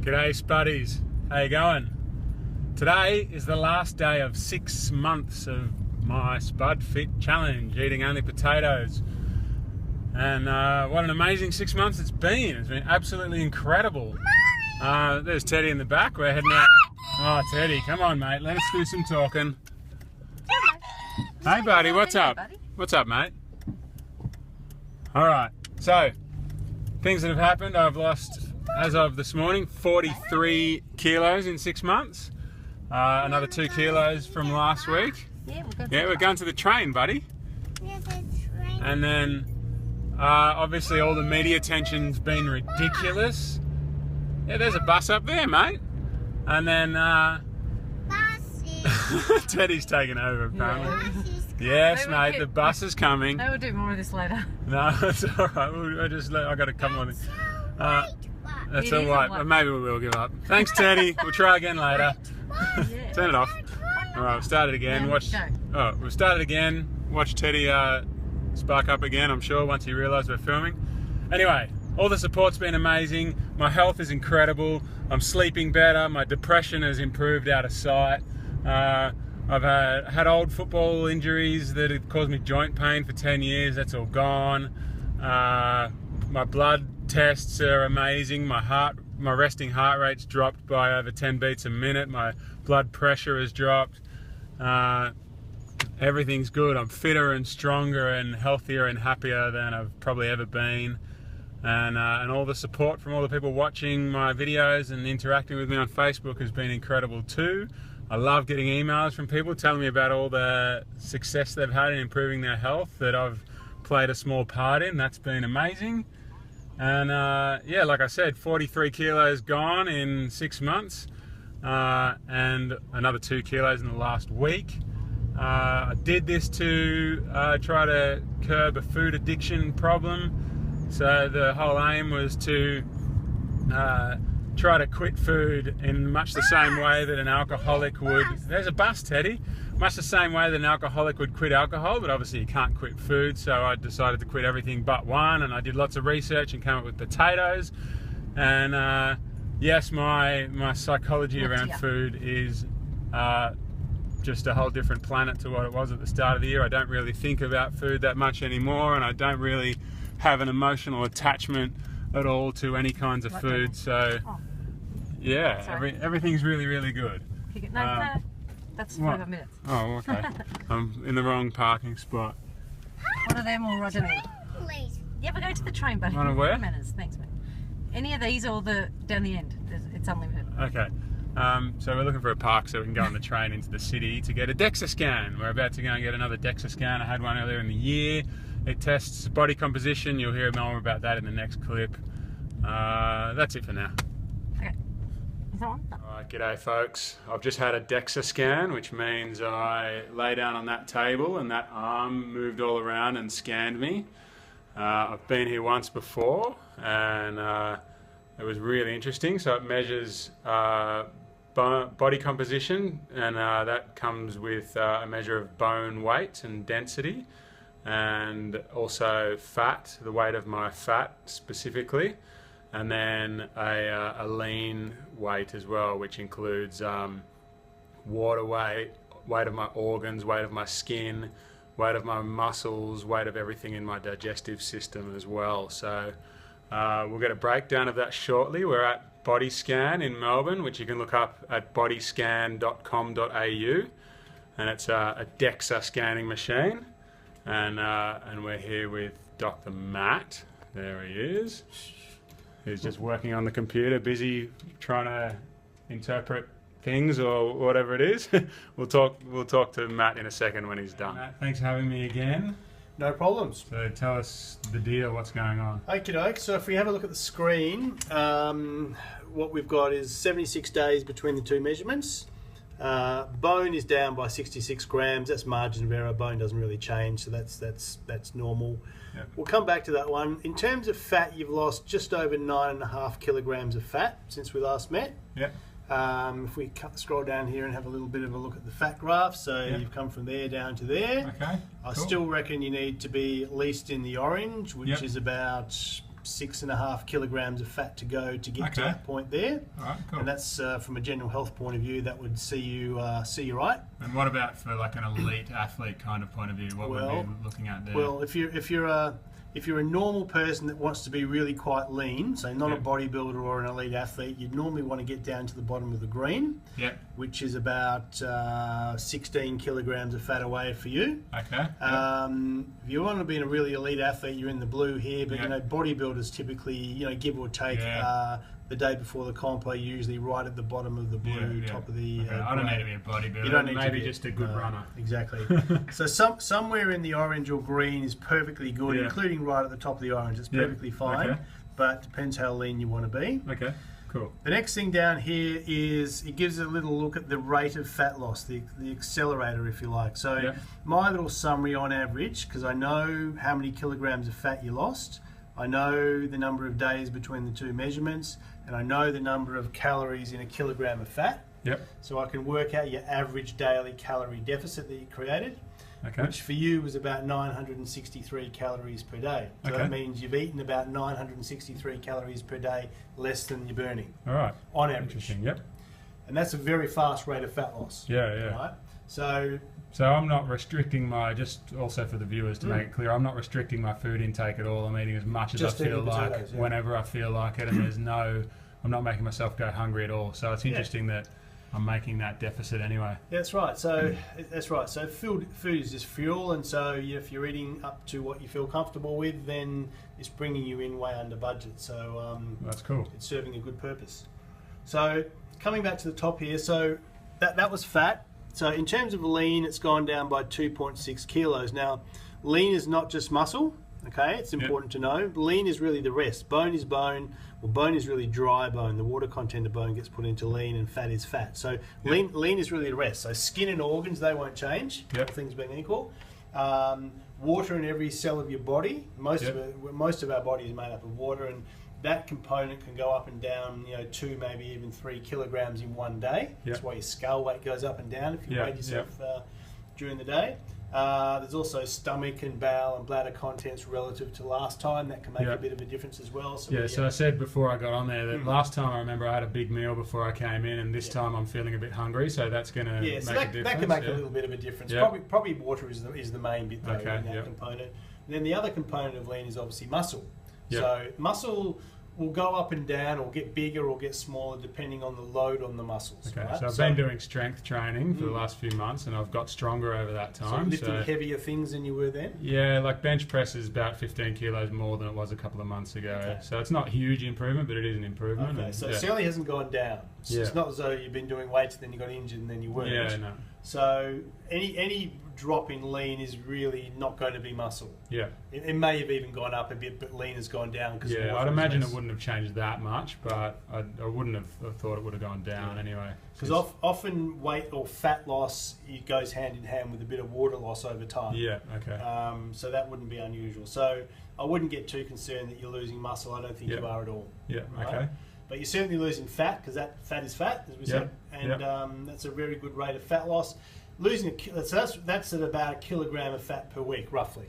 G'day Spuddies, how you going? Today is the last day of 6 months of my Spud Fit challenge, eating only potatoes. And what an amazing 6 months it's been. It's been absolutely incredible. There's Teddy in the back, we're heading out. Oh Teddy, come on mate, let us do some talking. Hey buddy, what's up? What's up mate? Alright, so things that have happened, I've lost, as of this morning, 43 kilos in 6 months. Another 2 kilos from last week. Yeah, we're going to the train, buddy. And then, obviously all the media attention's been ridiculous. Yeah, there's a bus up there, mate. And then, Teddy's taking over, apparently. Yes, mate, the bus is coming. We'll do more of this later. No, it's alright. I got a couple more things. That's alright, but maybe we will give up. Thanks, Teddy. We'll try again later. Turn it off. Alright, we'll start it again. We'll start it again. Watch Teddy spark up again, I'm sure, once he realises we're filming. Anyway, all the support's been amazing. My health is incredible. I'm sleeping better. My depression has improved out of sight. I've had old football injuries that have caused me joint pain for 10 years. That's all gone. My blood tests are amazing. My resting heart rate's dropped by over 10 beats a minute. My blood pressure has dropped. Everything's good. I'm fitter and stronger and healthier and happier than I've probably ever been. And all the support from all the people watching my videos and interacting with me on Facebook has been incredible too. I love getting emails from people telling me about all the success they've had in improving their health that I've played a small part in. That's been amazing. And yeah, like I said, 43 kilos gone in 6 months, and another 2 kilos in the last week. I did this to try to curb a food addiction problem. So the whole aim was to try to quit food in much the same way that an alcoholic would. There's a bus, Teddy. Much the same way that an alcoholic would quit alcohol, but obviously you can't quit food, so I decided to quit everything but one, and I did lots of research and came up with potatoes. And yes, my psychology around food is just a whole different planet to what it was at the start of the year. I don't really think about food that much anymore, and I don't really have an emotional attachment at all to any kinds of food. So yeah, everything's really good. No, that's 5 minutes. Oh, okay. I'm in the wrong parking spot. One of them or I don't know. Yeah, we're going to the train, buddy. Wanna where? Minutes. Thanks, mate. Any of these or the down the end? It's unlimited. Okay. So we're looking for a park so we can go on the train into the city to get a DEXA scan. We're about to go and get another DEXA scan. I had one earlier in the year. It tests body composition. You'll hear more about that in the next clip. That's it for now. Okay. Is that one? Alright, g'day folks. I've just had a DEXA scan, which means I lay down on that table and that arm moved all around and scanned me. I've been here once before, and it was really interesting. So it measures body composition, and that comes with a measure of bone weight and density, and also fat, the weight of my fat specifically, and then a lean weight as well, which includes water weight, weight of my organs, weight of my skin, weight of my muscles, weight of everything in my digestive system as well. So we'll get a breakdown of that shortly. We're at Body Scan in Melbourne, which you can look up at bodyscan.com.au, and it's a DEXA scanning machine. And we're here with Dr. Matt. There he is. He's just working on the computer, busy trying to interpret things or whatever it is. We'll talk to Matt in a second when he's done. Matt, thanks for having me again. No problems. So tell us the deal, what's going on? Okie doke. So if we have a look at the screen, what we've got is 76 days between the two measurements. Bone is down by 66 grams. That's margin of error. Bone doesn't really change, so that's normal. Yep. We'll come back to that one. In terms of fat, you've lost just over 9.5 kilograms of fat since we last met. Yep. If we scroll down here and have a little bit of a look at the fat graph, so you've come from there down to there. Okay. I still reckon you need to be at least in the orange, which is about 6.5 kilograms of fat to go to get to that point there. All right, cool. And that's from a general health point of view, that would see you right. And what about for like an elite athlete kind of point of view? What would we be looking at there? Well, if you're a normal person that wants to be really quite lean, so not a bodybuilder or an elite athlete, you'd normally want to get down to the bottom of the green, which is about 16 kilograms of fat away for you. Okay. If you want to be a really elite athlete, you're in the blue here, but you know, bodybuilders typically, give or take, the day before the comp are usually right at the bottom of the blue, top of the. Okay. I don't need to be a bodybuilder. You don't need maybe to be just a good runner. Exactly. So somewhere in the orange or green is perfectly good, including right at the top of the orange. It's perfectly fine, but depends how lean you want to be. Okay. Cool. The next thing down here is it gives a little look at the rate of fat loss, the accelerator, if you like. So my little summary on average, because I know how many kilograms of fat you lost, I know the number of days between the two measurements, and I know the number of calories in a kilogram of fat. So I can work out your average daily calorie deficit that you created, which for you was about 963 calories per day. So that means you've eaten about 963 calories per day less than you're burning. All right. On average. Interesting. And that's a very fast rate of fat loss. Right? So I'm not restricting my, just also for the viewers to make it clear, I'm not restricting my food intake at all. I'm eating as much as I feel like, whenever I feel like it, and I'm not making myself go hungry at all. So it's interesting that I'm making that deficit anyway. That's right. So So food is just fuel, and so if you're eating up to what you feel comfortable with, then it's bringing you in way under budget. So that's cool. It's serving a good purpose. So coming back to the top here, so that was fat. So in terms of lean, it's gone down by 2.6 kilos. Now, lean is not just muscle. Okay, it's important to know. Lean is really the rest. Bone is bone. Well, bone is really dry bone. The water content of bone gets put into lean, and fat is fat. So lean is really the rest. So skin and organs, they won't change. Things being equal. Water in every cell of your body. Most of our body is made up of water, and that component can go up and down, 2, maybe even 3 kilograms in one day. That's why your skull weight goes up and down if you weigh yourself during the day. There's also stomach and bowel and bladder contents relative to last time. That can make a bit of a difference as well. So so I said before I got on there that last time I remember I had a big meal before I came in, and this time I'm feeling a bit hungry, so that's going to make a difference. That can make a little bit of a difference. Probably water is the main bit though in that component. And then the other component of lean is obviously muscle. So muscle will go up and down or get bigger or get smaller depending on the load on the muscles. Right? So I've been doing strength training for the last few months, and I've got stronger over that time. So lifting heavier things than you were then? Yeah, like bench press is about 15 kilos more than it was a couple of months ago. So it's not a huge improvement, but it is an improvement. So it certainly hasn't gone down. So it's not as though you've been doing weights and then you got injured and then you weren't. No. So any drop in lean is really not going to be muscle. It may have even gone up a bit, but lean has gone down. I'd imagine it wouldn't have changed that much, but I wouldn't have thought it would have gone down anyway. Because often weight or fat loss, it goes hand in hand with a bit of water loss over time. So that wouldn't be unusual. So I wouldn't get too concerned that you're losing muscle. I don't think you are at all. Right? But you're certainly losing fat, because that fat is fat, as we said, and that's a very good rate of fat loss. Losing that's at about a kilogram of fat per week, roughly.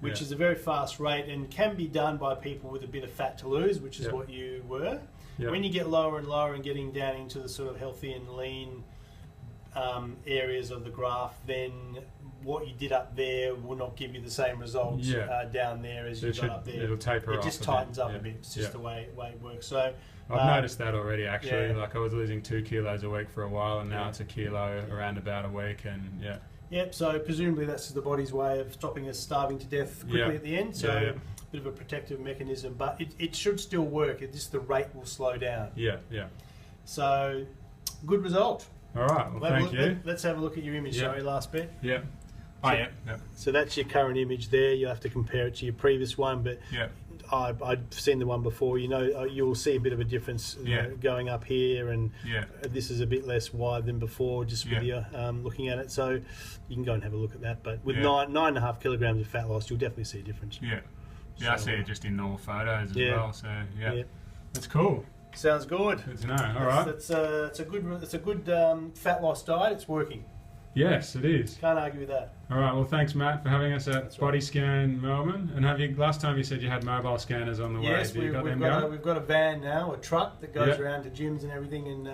Which is a very fast rate, and can be done by people with a bit of fat to lose, which is what you were. When you get lower and lower and getting down into the sort of healthy and lean areas of the graph, then what you did up there will not give you the same results down there as you got up there. It'll taper off. It just tightens up a bit. It's just the way it works. So I've noticed that already, actually. Like I was losing 2 kilos a week for a while, and now it's a kilo around about a week, and so presumably that's the body's way of stopping us starving to death quickly at the end. So a bit of a protective mechanism, but it should still work. It's just the rate will slow down. So good result. All right, well, thank you. Let's have a look at your image, shall we, last bit? So that's your current image there. You'll have to compare it to your previous one, but I've seen the one before. You'll see a bit of a difference going up here, and this is a bit less wide than before, just with you looking at it. So you can go and have a look at that. But with 9.5 kilograms of fat loss, you'll definitely see a difference. I see it just in normal photos as well. So that's cool. Sounds good. Good to know. All right. It's a good fat loss diet. It's working. Yes, it is. Can't argue with that. All right. Well, thanks, Matt, for having us at That's Body right. Scan Melbourne. And have you? Last time you said you had mobile scanners on the way. Yes, Have you got we've them got going? we've got a van now, a truck that goes Yep. around to gyms and everything, and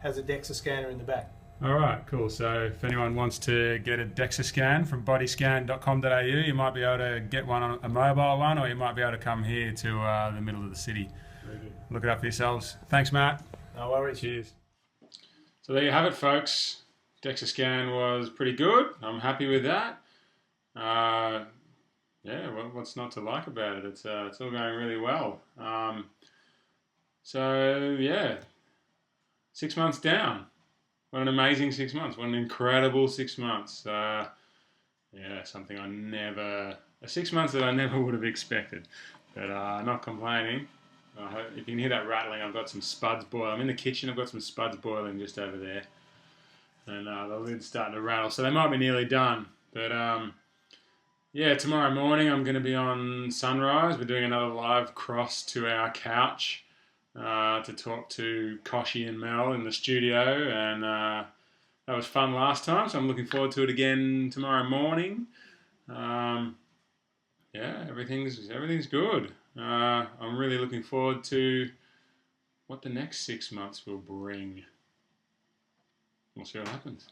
has a DEXA scanner in the back. All right, cool. So if anyone wants to get a DEXA scan from bodyscan.com.au, you might be able to get one on a mobile one, or you might be able to come here to the middle of the city. Very good. Look it up for yourselves. Thanks, Matt. No worries. Cheers. So there you have it, folks. DEXA scan was pretty good. I'm happy with that. Yeah, what's not to like about it? It's all going really well. So yeah, 6 months down. What an amazing 6 months. What an incredible 6 months. Yeah, something a 6 months that I never would have expected. But not complaining. If you can hear that rattling, I've got some spuds boiling. I'm in the kitchen, I've got some spuds boiling just over there. And the lid's starting to rattle. So they might be nearly done. But yeah, tomorrow morning I'm going to be on Sunrise. We're doing another live cross to our couch to talk to Koshi and Mel in the studio. And that was fun last time, so I'm looking forward to it again tomorrow morning. Yeah, everything's good. I'm really looking forward to what the next 6 months will bring. We'll see what happens.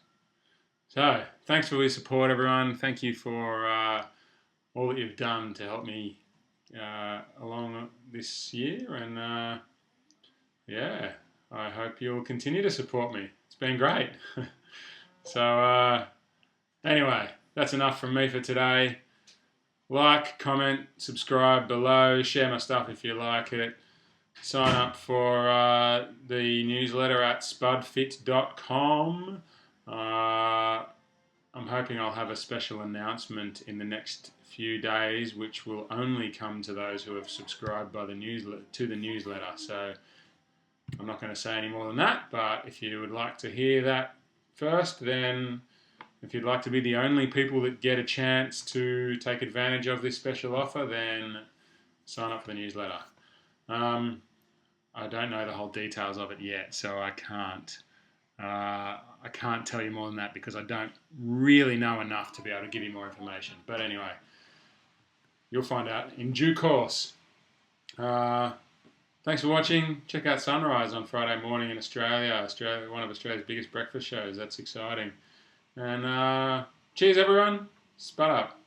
So, thanks for your support, everyone. Thank you for all that you've done to help me along this year. And yeah, I hope you'll continue to support me. It's been great. So, anyway, that's enough from me for today. Like, comment, subscribe below, share my stuff if you like it. Sign up for the newsletter at spudfit.com. I'm hoping I'll have a special announcement in the next few days, which will only come to those who have subscribed by the newsletter. So I'm not going to say any more than that, but if you would like to hear that first, then if you'd like to be the only people that get a chance to take advantage of this special offer, then sign up for the newsletter. I don't know the whole details of it yet, so I can't tell you more than that because I don't really know enough to be able to give you more information. But anyway, you'll find out in due course. Thanks for watching. Check out Sunrise on Friday morning in Australia, one of Australia's biggest breakfast shows. That's exciting. And cheers, everyone. Spud up.